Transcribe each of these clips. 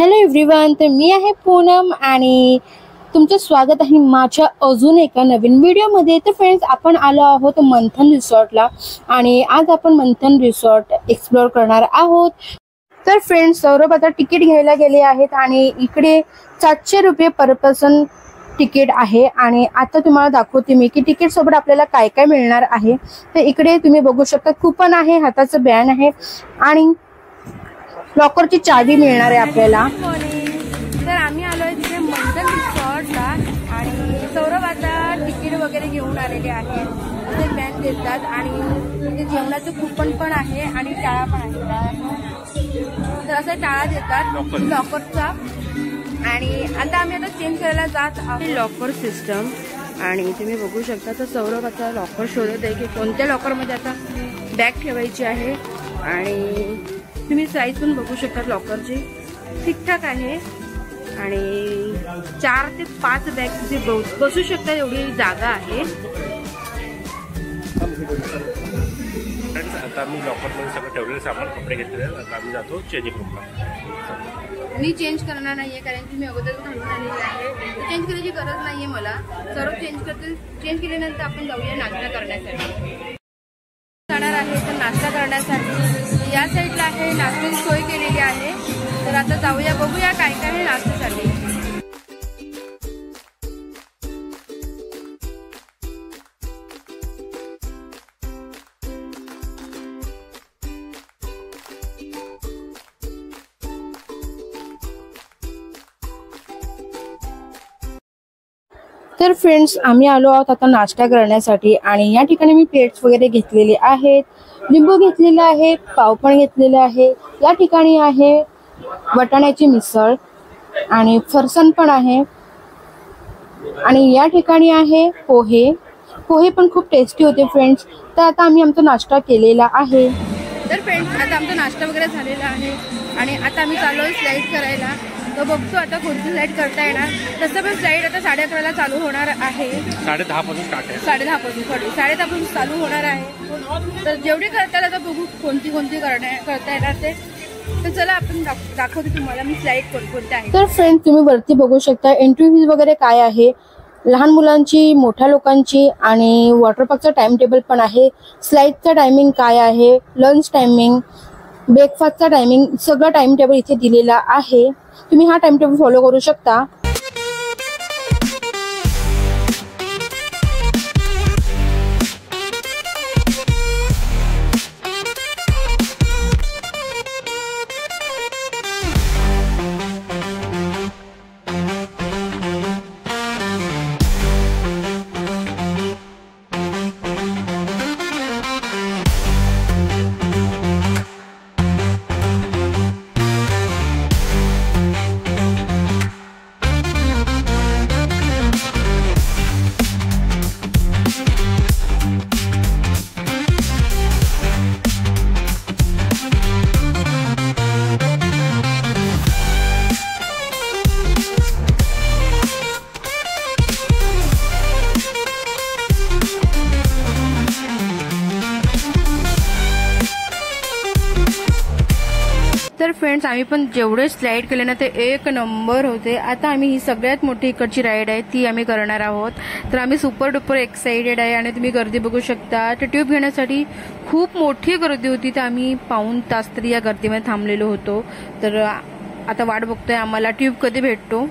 Hello everyone, तर मी आहे पूनम आणि तुमचं स्वागत आहे माझ्या अजून एका नवीन व्हिडिओमध्ये। तर फ्रेंड्स, आपण आलो आहोत मंथन रिसॉर्टला आणि आज आपण मंथन रिसॉर्ट एक्सप्लोर करणार आहोत। तर फ्रेंड्स, सौरभ आता तिकीट घ्यायला गेले आहेत आणि इकडे 700 रुपये पर पर्सन तिकीट आहे। आणि आता तुम्हाला दाखवते मी की तिकीट सोबत आपल्याला काय काय मिळणार आहे। तर इकडे तुम्ही बघू शकता, कूपन आहे, हाताचं बॅन आहे आणि लॉकरची चावी मिळणार आहे आपल्याला। तर आम्ही आलोय तिथे मंथन रिसॉर्टला आणि सौरभ आता तिकीट वगैरे घेऊन आलेले आहेत। ते बॅन देतात आणि तिथे जेवणाचं कूपन पण आहे आणि टाळा पण आहे। तर असं टाळा देतात लॉकरचा। आणि आता आम्ही चेंज करायला जात आहोत लॉकर सिस्टम। आणि तुम्ही बघू शकता, तर सौरभ आता लॉकर शोधत आहे की कोणत्या लॉकरमध्ये आता बॅग ठेवायची आहे। आणि तुम्ही साईज पण बघू शकता लॉकरची, ठीकठाक आहे आणि 4 ते 5 बॅग तिथे बसू शकता, एवढी जागा आहे। आता आम्ही लॉकरमध्ये सगळं ठेवलेलं सामान, कपडे घेतलेले, आता आम्ही जातो चेंजिंग रूमला। मी चेंज करणार नाहीये कारण की मी अगोदर घालून आलेली आहे। चेंज करायची गरज नाहीये मला। सर्व चेंज करतील। चेंज केल्यानंतर आपण जाऊया नाश्ता करण्यासाठी। जाणार आहे तर नाश्ता करण्यासाठी या साईडला आहे, नाश्त्याची सोय केलेली आहे। तर आता जाऊया, बघूया काय काय आहे नाश्त्यासाठी। तर फ्रेंड्स, आम्ही आलो आहोत आता नाश्ता करण्यासाठी आणि या ठिकाणी मी प्लेट्स वगैरे घेतलेले आहेत, लिंबू घेतलेला आहे, पाव पण घेतलेला आहे। या ठिकाणी आहे वाटाण्याची मिसळ आणि फरसाण पण आहे आणि या ठिकाणी आहे पोहे पण खूप टेस्टी होते फ्रेंड्स। तर आता आम्ही आमचा नाश्ता केलेला आहे। तर फ्रेंड्स, आता आमचा नाश्ता वगैरे झालेला आहे आणि आता आम्ही चाललोय स्लाइड करायला। तो बघतो आता कोणती स्लाइड करता येणार। तसं पण स्लाइड आता 11:30ला चालू होणार आहे। 10:30 पासून स्टार्ट आहे। 10:30 पासून 10:30 पासून चालू होणार आहे। तर जेवढे करतात आता बघू कोणती करता येणार ते। तर चला आपण दाखवते तुम्हाला मी स्लाइड कोणकोणत्या आहे। तर फ्रेंड्स, तुम्ही वरती बघू शकता एंट्री फीज वगैरे काय आहे, लहान मुलांची, मोठ्या लोकांची आणि वॉटर पार्कचा टाइम टेबल पण आहे। स्लाइडचा टायमिंग काय आहे, लंच टायमिंग, ब्रेकफास्टचा टायमिंग, सगळं टाइम टेबल इथे दिलेला आहे। तुम्ही हा टाइम टेबल फॉलो करू शकता। तर फ्रेंड्स, आम्ही पण जेवढे स्लाइड केले ना ते एक नंबर होते। आता आम्ही ही सगळ्यात मोठी इकडची राईड आहे ती आम्ही करणार आहोत। तर आम्ही सुपर डुपर एक्साइटेड आहे आणि तुम्ही गर्दी बघू शकता। तर ट्यूब घेण्यासाठी खूप मोठी गर्दी होती, तर आम्ही पाऊण तास तरी या गर्दीमध्ये थांबलेलो होतो। तर आता वाट बघतोय आम्हाला ट्यूब कधी भेटतो।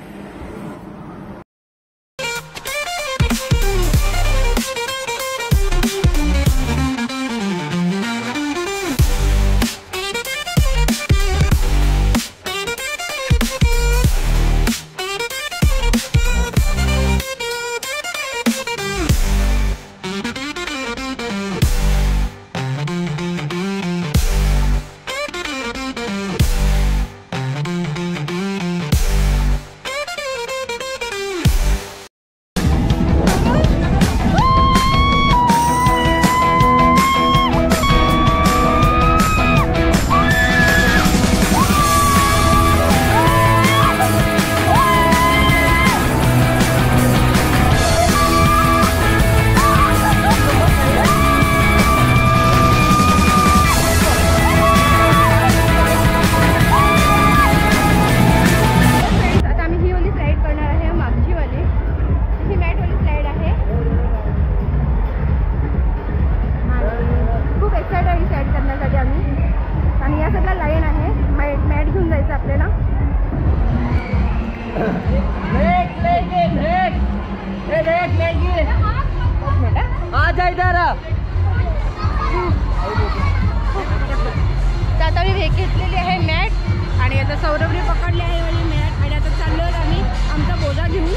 घेतलेली आहे मॅट आणि आता सौरभने पकडली आहे वाली मॅट आणि आता चाललो आम्ही आमचा बोजा घेऊन.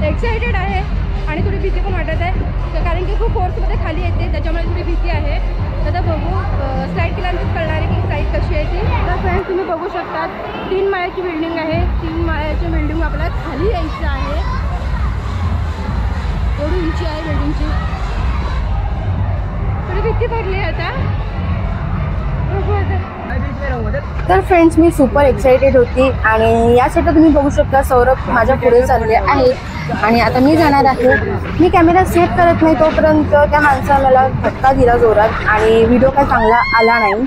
एक्सायटेड आहे आणि थोडी भीती पण वाटत आहे कारण की खूप फोर्समध्ये खाली येते त्याच्यामुळे थोडी भीती आहे. आता बघू स्लाईड केल्यानंतर कळणार आहे की स्लाईड कशी आहे ती. तर फ्रेंड्स तुम्ही बघू शकता 3 माळ्याची बिल्डिंग आहे. 3 माळ्याची बिल्डिंग आपल्याला खाली यायचं आहे. एवढी उंची आहे बिल्डिंगची. थोडी भीती पडली आता. तर फ्रेंड्स मी सुपर एक्साइटेड होती आणि या साईडला तुम्ही बघू शकता सौरभ माझ्या पुढे चालले आहे आणि आता मी जाणार आहे. मी कॅमेरा सेट करत नाही तोपर्यंत त्या माणसाने मला धक्का दिला जोरात आणि व्हिडिओ काय चांगला आला नाही.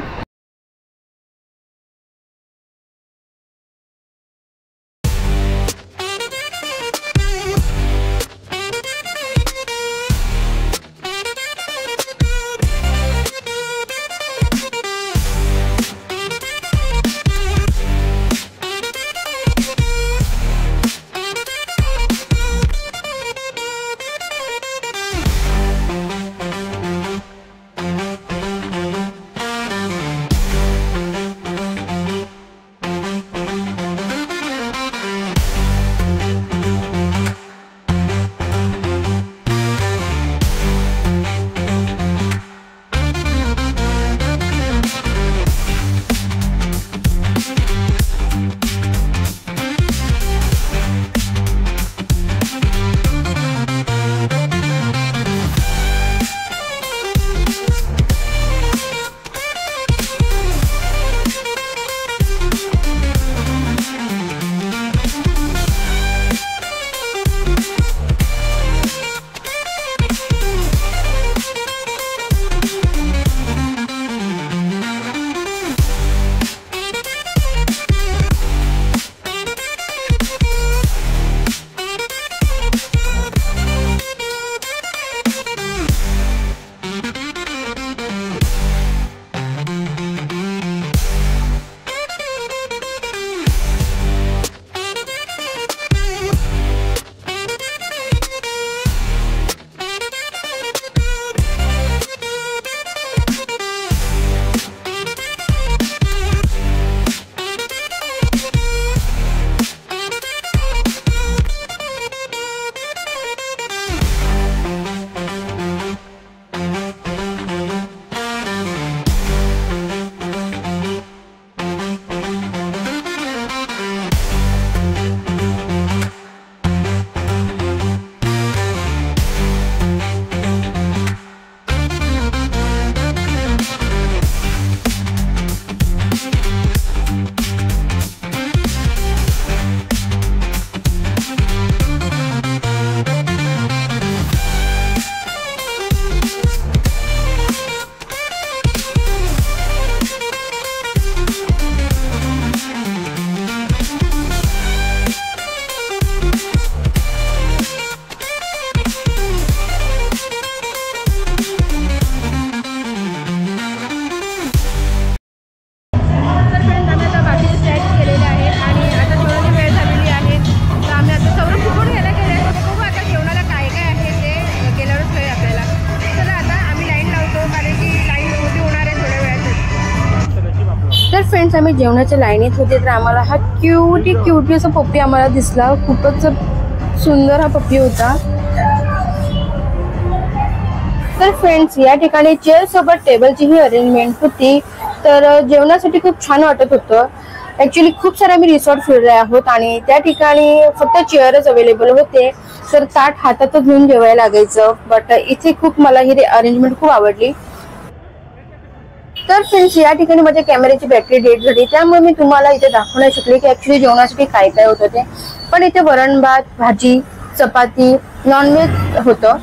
फ्रेंड्स आम्ही जेवणाच्या लाईनीत होते तर आम्हाला हा क्यूटी असा पप्पी आम्हाला दिसला. खूपच सुंदर हा पप्पी होता. तर फ्रेंड्स या ठिकाणी चेअर सोबत टेबलची ही अरेंजमेंट होती तर जेवणासाठी खूप छान वाटत होतं. ऍक्च्युली खूप सारे आम्ही रिसॉर्ट फिरले आहोत आणि त्या ठिकाणी फक्त चेअरच अवेलेबल होते तर ताट हातातच घेऊन जेवायला लागायचं. बट इथे खूप मला ही अरेंजमेंट खूप आवडली. तर फ्रेंड्स या ठिकाणी माझ्या कॅमेऱ्याची बॅटरी डेड झाली त्यामुळे मी तुम्हाला इथे दाखवू नाही शकले की ऍक्च्युली जेवणासाठी काय काय होतं ते. पण इथे वरण भात, भाजी, चपाती, नॉनव्हेज होतं.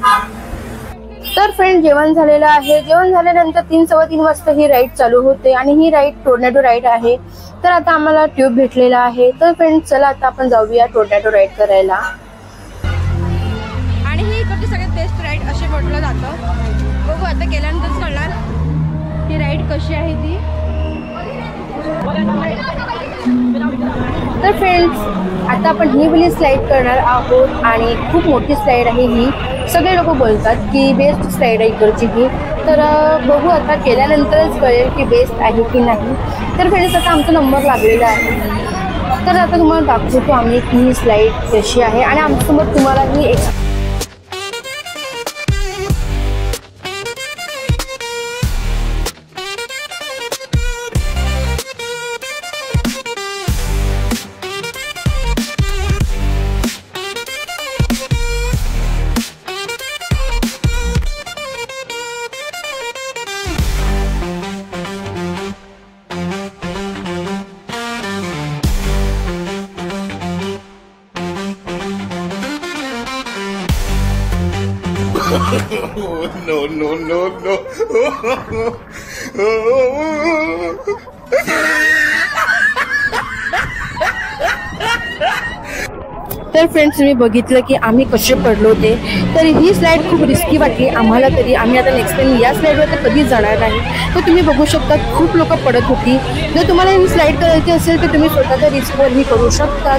तर फ्रेंड जेवण झालेलं आहे. जेवण झाल्यानंतर 3-3:15 वाजता ही राईड चालू होते आणि ही राईड टोर्नेडो राईड आहे. तर आता आम्हाला ट्यूब भेटलेला आहे. तर फ्रेंड चला आता आपण जाऊया टोर्नेडो राईड करायला. आणि ही इकडची सगळ्यात बेस्ट राईड असे म्हटलं जातं. बघू आता गेल्यानंतर कळणार ही राईड कशी आहे ती. तर फ्रेंड्स आता आपण ही वाली स्लाइड करणार आहोत आणि खूप मोठी स्लाइड आहे ही. सगळे लोक बोलतात की बेस्ट स्लाइड आहे इकडची ही. तर बघू आता केल्यानंतरच कळेल की बेस्ट आहे की नाही. तर फ्रेंड्स आता आमचा नंबर लागलेला आहे. तर आता तुम्हाला दाखवतो आम्ही की ही स्लाईड कशी आहे आणि आमच्यासमोर तुम्हाला ही एक no. तर फ्रेंड्स तुम्ही बघितलं की आम्ही कसे पडलो ते. तर ही स्लाईड खूप रिस्की वाटली आम्हाला तरी. आम्ही आता नेक्स्ट टाइम या स्लाईडवर तर कधीच जाणार नाही. तर तुम्ही बघू शकता खूप लोक पडत होती. जर तुम्हाला ही स्लाईड करायची असेल तर तुम्ही स्वतःच्या रिस्कवरही करू शकता.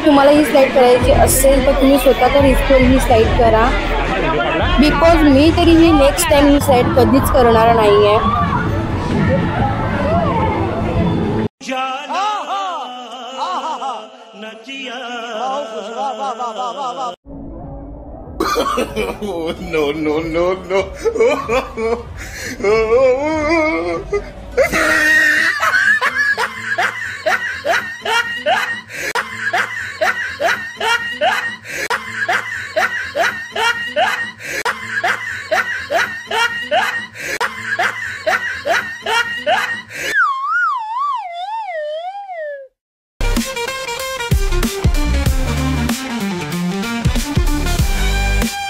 तुम्हाला ही स्लाईड करायची असेल तर तुम्ही स्वतःच्या रिस्कवर ही स्लाईड करा. बिकॉज मी तरी ही नेक्स्ट टाइम ही स्लाईड कधीच करणार नाही आहे. No.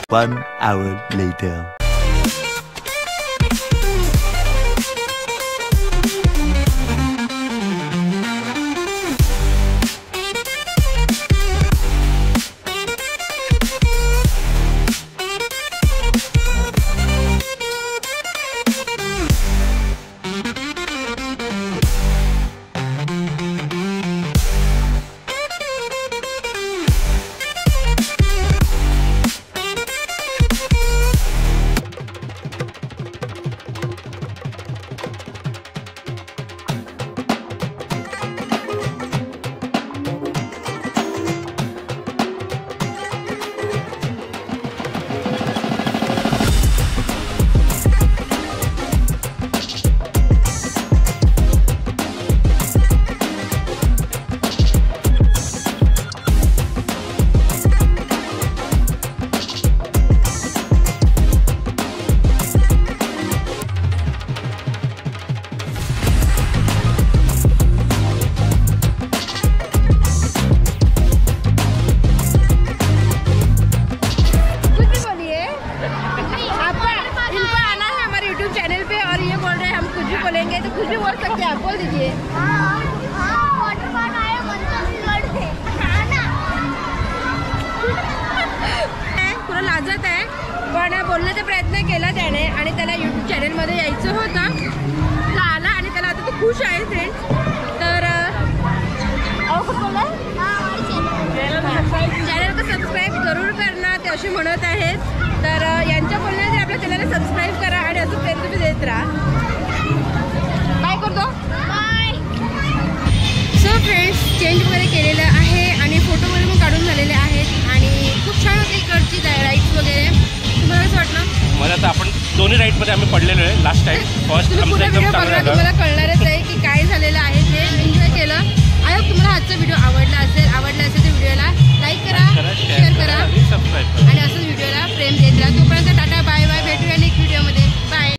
One hour later. पण बोलण्याचा प्रयत्न केला त्याने आणि त्याला यूट्यूब चॅनलमध्ये यायचं होतं. तो आला आणि त्याला आता तो खुश आहे फ्रेंड्स. तर चॅनल को सबस्क्राईब जरूर करना ते असे म्हणत आहेत. तर यांच्या बोलण्याने आपल्या चॅनलला सबस्क्राईब करा आणि असं प्रेम तुम्ही देत राहा. काय करतो सो फ्रेंड्स चेंज वगैरे केलेलं आहे आणि फोटो वगैरे पण काढून झालेले आहेत आणि खूप छान होते इकडची राईड्स वगैरे. तुम्हाला कसं वाटलं? मला तर आपण दोन्ही राईडमध्ये आम्ही पडलेलो आहे लास्ट टाइम. फर्स्ट आमचं एकदम चांगलं झालं. तुम्हाला कळणारच आहे की काय झालेलं आहे ते. एन्जॉय केलं. आय होप तुम्हाला आजचा व्हिडिओ आवडला असेल तर व्हिडिओला लाईक करा, शेअर करा आणि सबस्क्राईब करा आणि